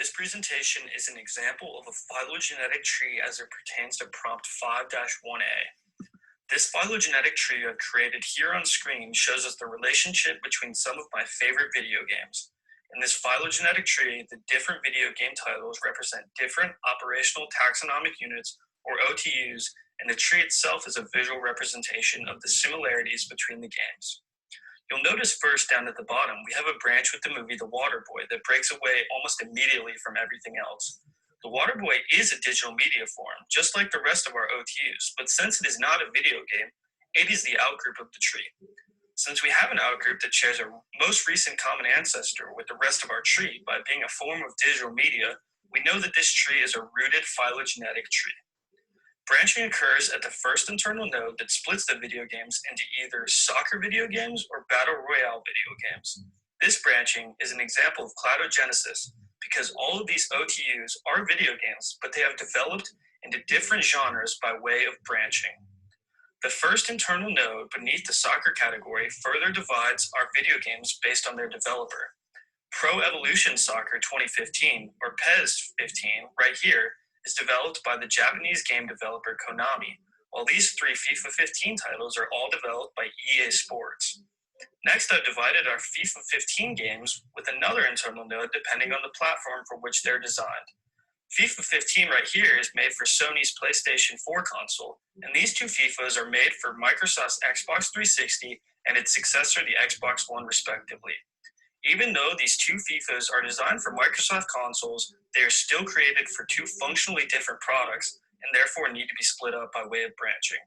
This presentation is an example of a phylogenetic tree as it pertains to prompt 5-1A. This phylogenetic tree I've created here on screen shows us the relationship between some of my favorite video games. In this phylogenetic tree, the different video game titles represent different operational taxonomic units, or OTUs, and the tree itself is a visual representation of the similarities between the games. You'll notice first down at the bottom, we have a branch with the movie The Waterboy that breaks away almost immediately from everything else. The Waterboy is a digital media form, just like the rest of our OTUs, but since it is not a video game, it is the outgroup of the tree. Since we have an outgroup that shares our most recent common ancestor with the rest of our tree by being a form of digital media, we know that this tree is a rooted phylogenetic tree. Branching occurs at the first internal node that splits the video games into either soccer video games or battle royale video games. This branching is an example of cladogenesis because all of these OTUs are video games, but they have developed into different genres by way of branching. The first internal node beneath the soccer category further divides our video games based on their developer. Pro Evolution Soccer 2015, or PES 15, right here, is developed by the Japanese game developer Konami, while these three FIFA 15 titles are all developed by EA Sports. Next, I've divided our FIFA 15 games with another internal node depending on the platform for which they're designed. FIFA 15 right here is made for Sony's PlayStation 4 console, and these two FIFAs are made for Microsoft's Xbox 360 and its successor, the Xbox One, respectively. Even though these two FIFAs are designed for Microsoft consoles, they are still created for two functionally different products and therefore need to be split up by way of branching.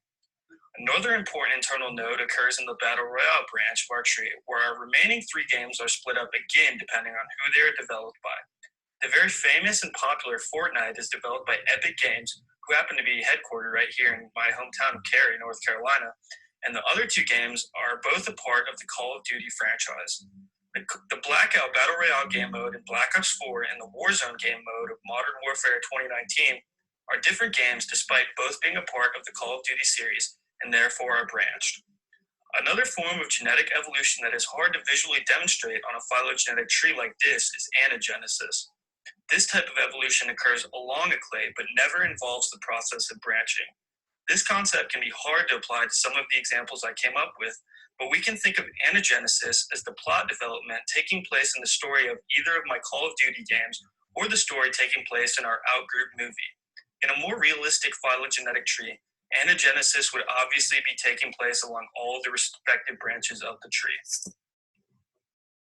Another important internal node occurs in the Battle Royale branch of our tree, where our remaining three games are split up again depending on who they are developed by. The very famous and popular Fortnite is developed by Epic Games, who happen to be headquartered right here in my hometown of Cary, North Carolina, and the other two games are both a part of the Call of Duty franchise. The Blackout Battle Royale game mode in Black Ops 4 and the Warzone game mode of Modern Warfare 2019 are different games despite both being a part of the Call of Duty series and therefore are branched. Another form of genetic evolution that is hard to visually demonstrate on a phylogenetic tree like this is anagenesis. This type of evolution occurs along a clade but never involves the process of branching. This concept can be hard to apply to some of the examples I came up with, but we can think of anagenesis as the plot development taking place in the story of either of my Call of Duty games or the story taking place in our outgroup movie. In a more realistic phylogenetic tree, anagenesis would obviously be taking place along all of the respective branches of the tree.